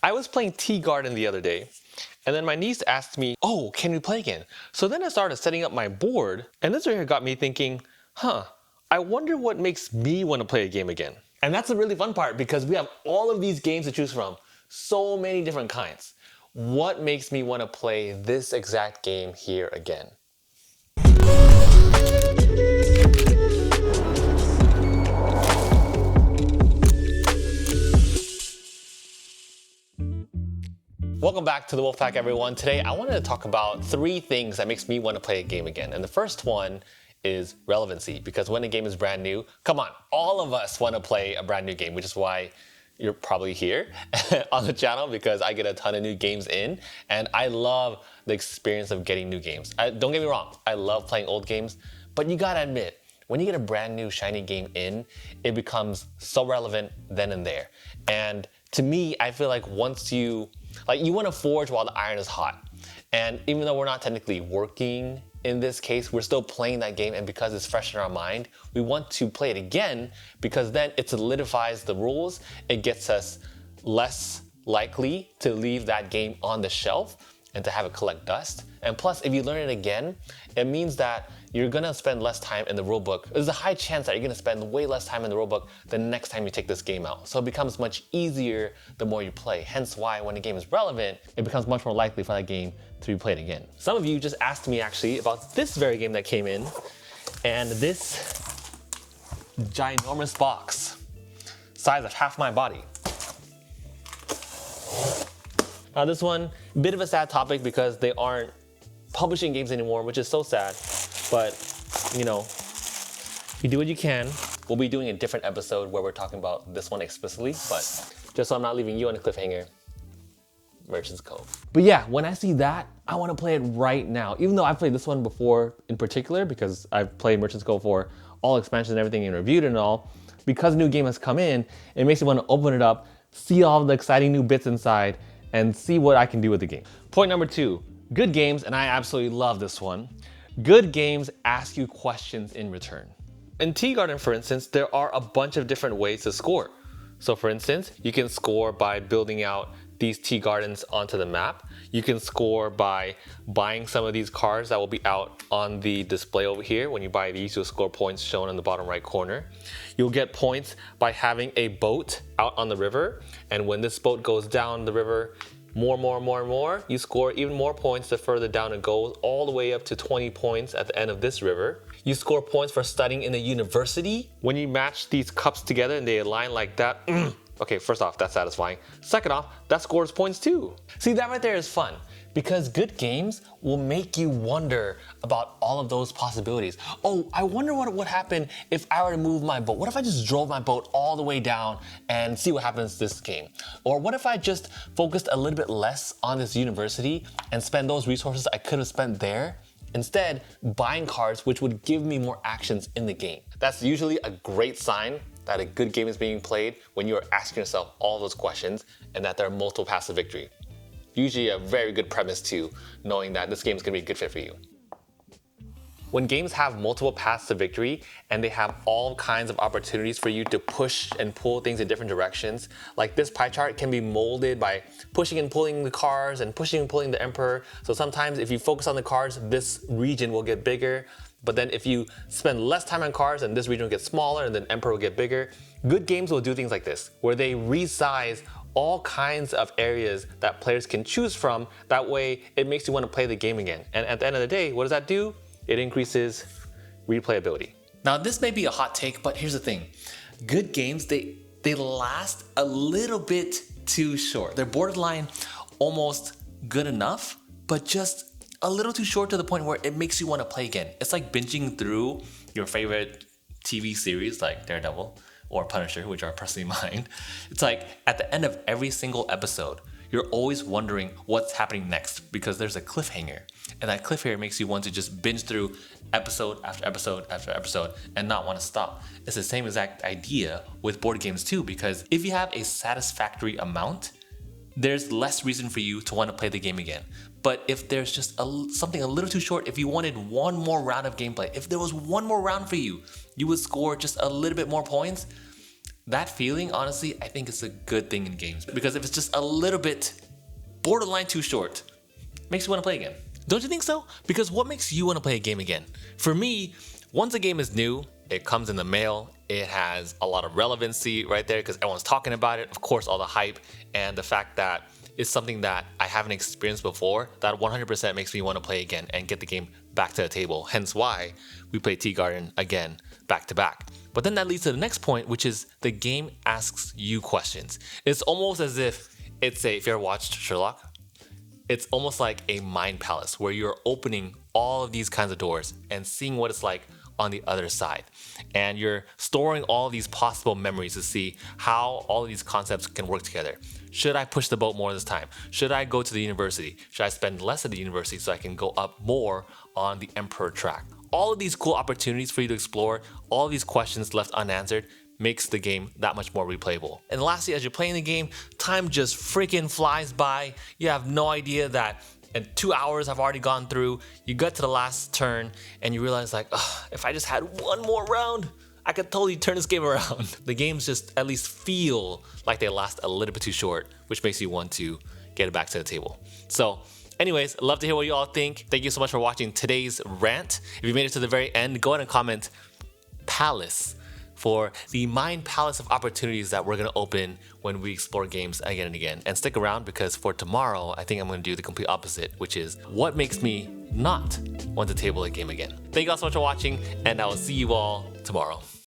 I was playing Tea Garden the other day, and then my niece asked me, oh, can we play again? So then I started setting up my board, and this right here got me thinking, I wonder what makes me want to play a game again. And that's the really fun part because we have all of these games to choose from, so many different kinds. What makes me want to play this exact game here again? Welcome back to the Wolfpack, everyone. Today I wanted to talk about 3 things that makes me want to play a game again. And the first one is relevancy, because when a game is brand new, come on, all of us want to play a brand new game, which is why you're probably here on the channel, because I get a ton of new games in, and I love the experience of getting new games. Don't get me wrong, I love playing old games, but you gotta admit, when you get a brand new shiny game in, it becomes so relevant then and there. And to me, I feel like once you want to forge while the iron is hot. And even though we're not technically working in this case, we're still playing that game, and because it's fresh in our mind, we want to play it again because then it solidifies the rules. It gets us less likely to leave that game on the shelf and to have it collect dust. And plus, if you learn it again, it means that you're gonna spend less time in the rulebook. There's a high chance that you're gonna spend way less time in the rulebook the next time you take this game out. So it becomes much easier the more you play. Hence why when a game is relevant, it becomes much more likely for that game to be played again. Some of you just asked me actually about this very game that came in, and this ginormous box, size of half my body. Now this one, bit of a sad topic because they aren't publishing games anymore, which is so sad. But, you know, you do what you can. We'll be doing a different episode where we're talking about this one explicitly, but just so I'm not leaving you on a cliffhanger, Merchant's Cove. But yeah, when I see that, I want to play it right now. Even though I've played this one before in particular, because I've played Merchant's Cove for all expansions and everything and reviewed it and all, because a new game has come in, it makes me want to open it up, see all the exciting new bits inside, and see what I can do with the game. Point number 2, good games, and I absolutely love this one. Good games ask you questions in return. In Tea Garden, for instance, there are a bunch of different ways to score. So for instance, you can score by building out these tea gardens onto the map. You can score by buying some of these cards that will be out on the display over here. When you buy these, you'll score points shown in the bottom right corner. You'll get points by having a boat out on the river. And when this boat goes down the river, more, you score even more points the further down it goes, all the way up to 20 points at the end of this river. You score points for studying in a university. When you match these cups together and they align like that, okay, first off, that's satisfying. Second off, that scores points too. See, that right there is fun, because good games will make you wonder about all of those possibilities. Oh, I wonder what would happen if I were to move my boat. What if I just drove my boat all the way down and see what happens this game? Or what if I just focused a little bit less on this university and spend those resources I could have spent there, instead buying cards which would give me more actions in the game? That's usually a great sign that a good game is being played when you are asking yourself all those questions and that there are multiple paths to victory. Usually a very good premise to knowing that this game is going to be a good fit for you. When games have multiple paths to victory and they have all kinds of opportunities for you to push and pull things in different directions, like this pie chart can be molded by pushing and pulling the cards and pushing and pulling the emperor. So sometimes if you focus on the cards, this region will get bigger. But then if you spend less time on cards, and this region will get smaller and then emperor will get bigger. Good games will do things like this, where they resize all kinds of areas that players can choose from. That way it makes you want to play the game again. And at the end of the day, what does that do? It increases replayability. Now this may be a hot take, but here's the thing. Good games, they last a little bit too short. They're borderline almost good enough, but just a little too short to the point where it makes you want to play again. It's like binging through your favorite TV series like Daredevil or Punisher, which are personally mine. It's like at the end of every single episode, you're always wondering what's happening next because there's a cliffhanger. And that cliffhanger makes you want to just binge through episode after episode after episode and not want to stop. It's the same exact idea with board games too, because if you have a satisfactory amount, there's less reason for you to want to play the game again. But if there's just something a little too short, if you wanted one more round of gameplay, if there was one more round for you, you would score just a little bit more points, That feeling, honestly, I think is a good thing in games, because if it's just a little bit borderline too short, makes you want to play again. Don't you think so? Because what makes you want to play a game again? For me, once a game is new, it comes in the mail, it has a lot of relevancy right there because everyone's talking about it, of course, all the hype, and the fact that it's something that I haven't experienced before, that 100% makes me want to play again and get the game back to the table. Hence why we play Tea Garden again, back to back. But then that leads to the next point, which is the game asks you questions. It's almost as if if you ever watched Sherlock, it's almost like a mind palace where you're opening all of these kinds of doors and seeing what it's like on the other side. And you're storing all these possible memories to see how all of these concepts can work together. Should I push the boat more this time? Should I go to the university? Should I spend less at the university so I can go up more on the Emperor track? All of these cool opportunities for you to explore, all of these questions left unanswered, makes the game that much more replayable. And lastly, as you're playing the game, time just freaking flies by. You have no idea that and 2 hours have already gone through. You get to the last turn and you realize like, if I just had one more round, I could totally turn this game around. The games just at least feel like they last a little bit too short, which makes you want to get it back to the table. So anyways, I'd love to hear what you all think. Thank you so much for watching today's rant. If you made it to the very end, go ahead and comment Palace for the mind palace of opportunities that we're going to open when we explore games again and again. And stick around because for tomorrow, I think I'm going to do the complete opposite, which is what makes me not want to table a game again. Thank you all so much for watching, and I will see you all tomorrow.